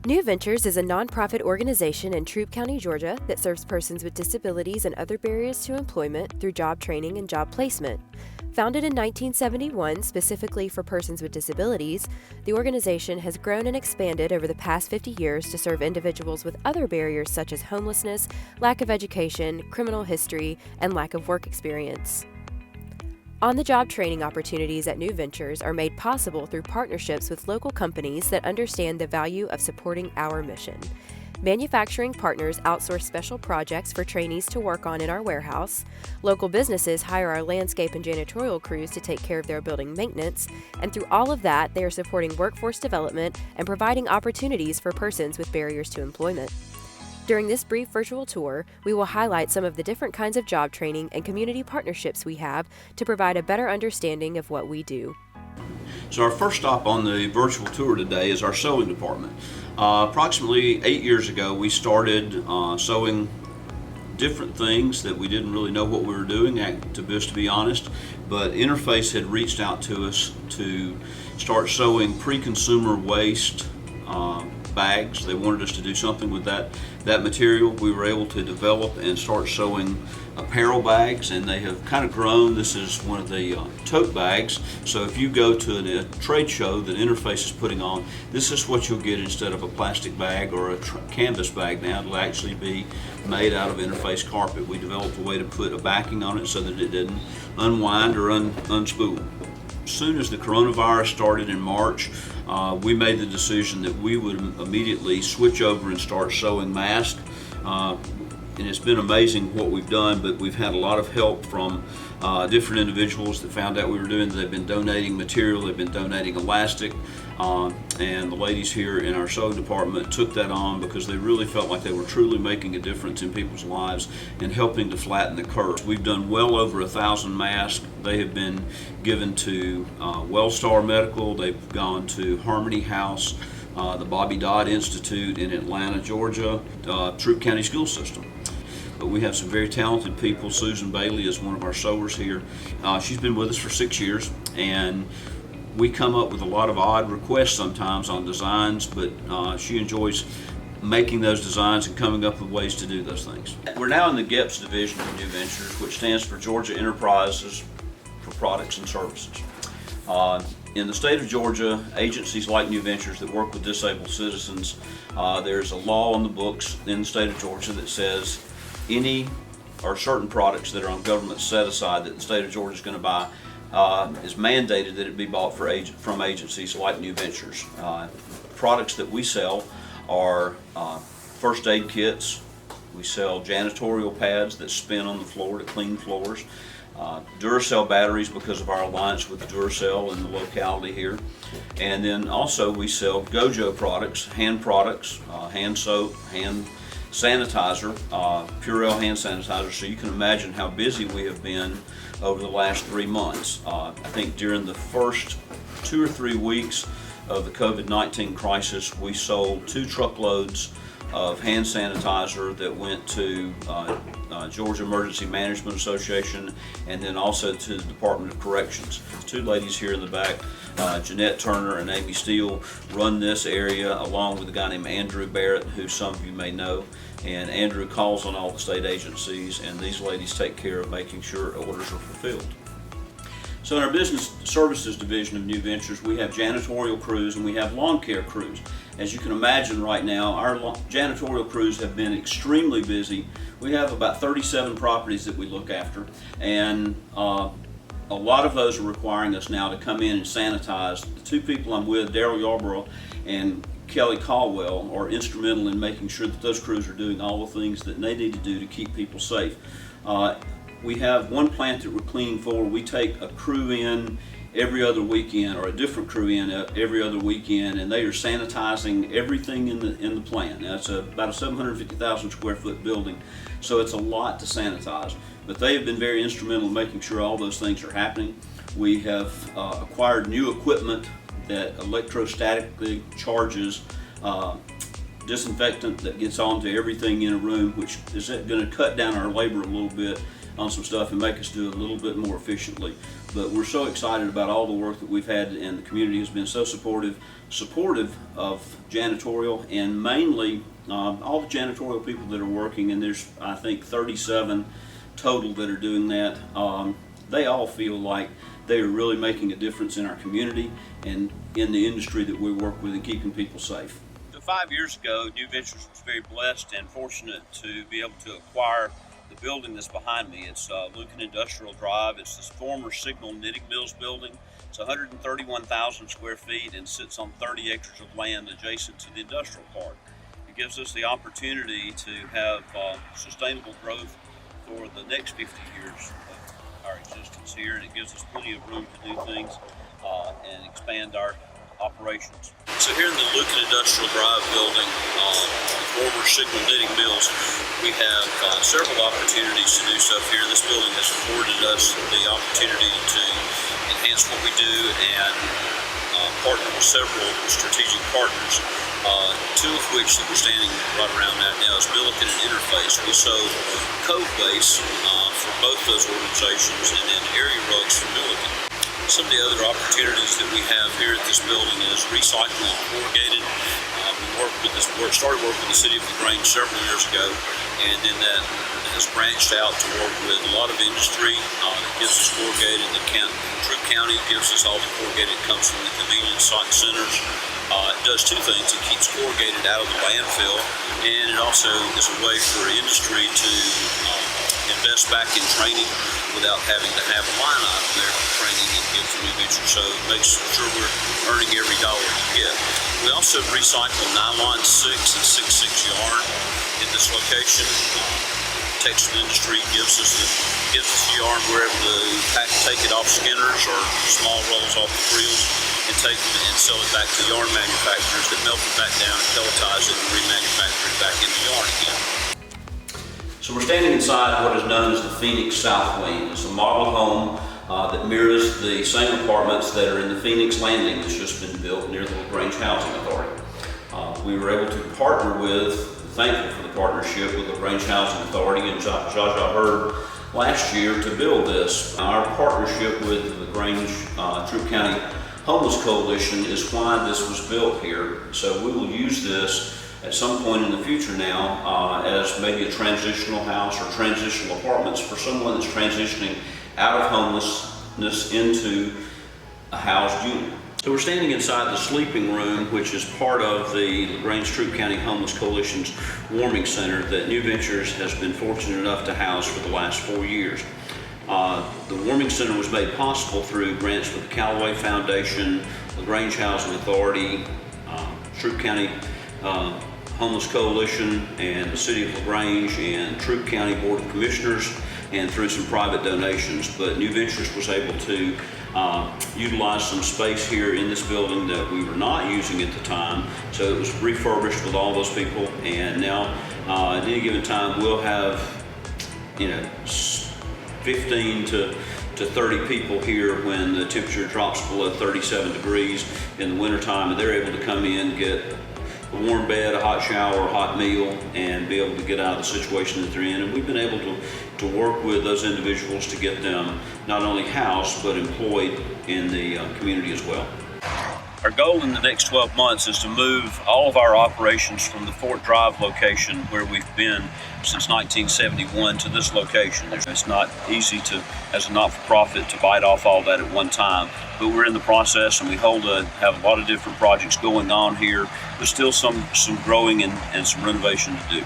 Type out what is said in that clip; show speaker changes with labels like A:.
A: New Ventures is a nonprofit organization in Troup County, Georgia that serves persons with disabilities and other barriers to employment through job training and job placement. Founded in 1971 specifically for persons with disabilities, the organization has grown and expanded over the past 50 years to serve individuals with other barriers such as homelessness, lack of education, criminal history, and lack of work experience. On-the-job training opportunities at New Ventures are made possible through partnerships with local companies that understand the value of supporting our mission. Manufacturing partners outsource special projects for trainees to work on in our warehouse. Local businesses hire our landscape and janitorial crews to take care of their building maintenance. And through all of that, they are supporting workforce development and providing opportunities for persons with barriers to employment. During this brief virtual tour, we will highlight some of the different kinds of job training and community partnerships we have to provide a better understanding of what we do.
B: So our first stop on the virtual tour today is our sewing department. Approximately 8 years ago, we started sewing different things that we didn't really know what we were doing, to be honest, but Interface had reached out to us to start sewing pre-consumer waste bags. They wanted us to do something with that material. We were able to develop and start sewing apparel bags, and they have kind of grown. This is one of the tote bags. So if you go to a trade show that Interface is putting on, this is what you'll get instead of a plastic bag or a canvas bag. Now it'll actually be made out of Interface carpet. We developed a way to put a backing on it so that it didn't unwind or unspool. As soon as the coronavirus started in March, we made the decision that we would immediately switch over and start sewing masks. And it's been amazing what we've done, but we've had a lot of help from different individuals that found out we were doing. They've been donating material, they've been donating elastic, and the ladies here in our sewing department took that on because they really felt like they were truly making a difference in people's lives and helping to flatten the curve. We've done well over 1,000 masks. They have been given to Wellstar Medical, they've gone to Harmony House, the Bobby Dodd Institute in Atlanta, Georgia, Troup County School System. But we have some very talented people. Susan Bailey is one of our sewers here. She's been with us for 6 years, and we come up with a lot of odd requests sometimes on designs, but she enjoys making those designs and coming up with ways to do those things. We're now in the GEPS division of New Ventures, which stands for Georgia Enterprises for Products and Services. In the state of Georgia, agencies like New Ventures that work with disabled citizens, there's a law on the books in the state of Georgia that says any or certain products that are on government set aside that the state of Georgia is going to buy is mandated that it be bought from agencies like New Ventures. Products that we sell are first aid kits. We sell janitorial pads that spin on the floor to clean floors. Duracell batteries because of our alliance with Duracell in the locality here. And then also we sell Gojo products, hand soap, hand sanitizer, Purell hand sanitizer. So you can imagine how busy we have been over the last 3 months. I think during the first 2 or 3 weeks of the COVID-19 crisis, we sold 2 truckloads of hand sanitizer that went to Georgia Emergency Management Association and then also to the Department of Corrections. 2 ladies here in the back, Jeanette Turner and Amy Steele, run this area along with a guy named Andrew Barrett, who some of you may know. And Andrew calls on all the state agencies, and these ladies take care of making sure orders are fulfilled. So in our business services division of New Ventures, we have janitorial crews and we have lawn care crews. As you can imagine right now, our janitorial crews have been extremely busy. We have about 37 properties that we look after, and a lot of those are requiring us now to come in and sanitize. The 2 people I'm with, Daryl Yarborough and Kelly Caldwell, are instrumental in making sure that those crews are doing all the things that they need to do to keep people safe. We have one plant that we're cleaning for. We take a crew in every other weekend, or a different crew in every other weekend, and they are sanitizing everything in the plant. Now it's about a 750,000 square foot building, so it's a lot to sanitize. But they have been very instrumental in making sure all those things are happening. We have acquired new equipment that electrostatically charges disinfectant that gets onto everything in a room, which is going to cut down our labor a little bit on some stuff and make us do it a little bit more efficiently. But we're so excited about all the work that we've had, and the community has been so supportive of janitorial, and mainly all the janitorial people that are working, and there's I think 37 total that are doing that. They all feel like they are really making a difference in our community and in the industry that we work with and keeping people safe. So 5 years ago, New Ventures was very blessed and fortunate to be able to acquire the building that's behind me. It's Lucan Industrial Drive. It's this former Signal Knitting Mills building. It's 131,000 square feet and sits on 30 acres of land adjacent to the industrial park. It gives us the opportunity to have sustainable growth for the next 50 years of our existence here, and it gives us plenty of room to do things and expand our operations. So here in the Lucan Industrial Drive building, the former Signal Knitting Mills, we have several opportunities to do stuff here. This building has afforded us the opportunity to enhance what we do and partner with several strategic partners, two of which that we're standing right around that now is Milliken and Interface. We sold Cove Base for both those organizations, and then area rugs for Milliken. Some of the other opportunities that we have here at this building is recycling corrugated. We started working with the City of LaGrange several years ago, and then that has branched out to work with a lot of industry that gives us corrugated. Troup County gives us all the corrugated that comes from the convenience centers. It does two things. It keeps corrugated out of the landfill, and it also is a way for industry to invest back in training without having to have a line item there for training and give to New Ventures. So it makes sure we're earning every dollar we get. We also recycle nylon 6 and 6/6 yarn in this location. Textile industry gives us the yarn. We're able to take it off skinners or small rolls off the reels and take them and sell it back to yarn manufacturers that melt it back down and pelletize it and remanufacture it back into yarn again. So we're standing inside what is known as the Phoenix South Wing. It's a model home that mirrors the same apartments that are in the Phoenix Landing that's just been built near the LaGrange Housing Authority. We were able to partner with, thankful for the partnership with the LaGrange Housing Authority and Zsa Zsa Hurd last year to build this. Our partnership with the LaGrange Troup County Homeless Coalition is why this was built here. So we will use this at some point in the future now as maybe a transitional house or transitional apartments for someone that's transitioning out of homelessness into a housed unit. So we're standing inside the sleeping room, which is part of the LaGrange Troup County Homeless Coalition's warming center that New Ventures has been fortunate enough to house for the last 4 years. The warming center was made possible through grants with the Callaway Foundation, LaGrange Housing Authority, Troup County Homeless Coalition, and the City of LaGrange, and Troup County Board of Commissioners, and through some private donations. But New Ventures was able to utilize some space here in this building that we were not using at the time. So it was refurbished with all those people, and now at any given time we'll have 15 to 30 people here when the temperature drops below 37 degrees in the wintertime, and they're able to come in, get a warm bed, a hot shower, a hot meal, and be able to get out of the situation that they're in. And we've been able to work with those individuals to get them not only housed but employed in the community as well. Our goal in the next 12 months is to move all of our operations from the Fort Drive location, where we've been since 1971, to this location. It's not easy to, as a not-for-profit, to bite off all that at one time, but we're in the process, and we have a lot of different projects going on here. There's still some growing and some renovation to do.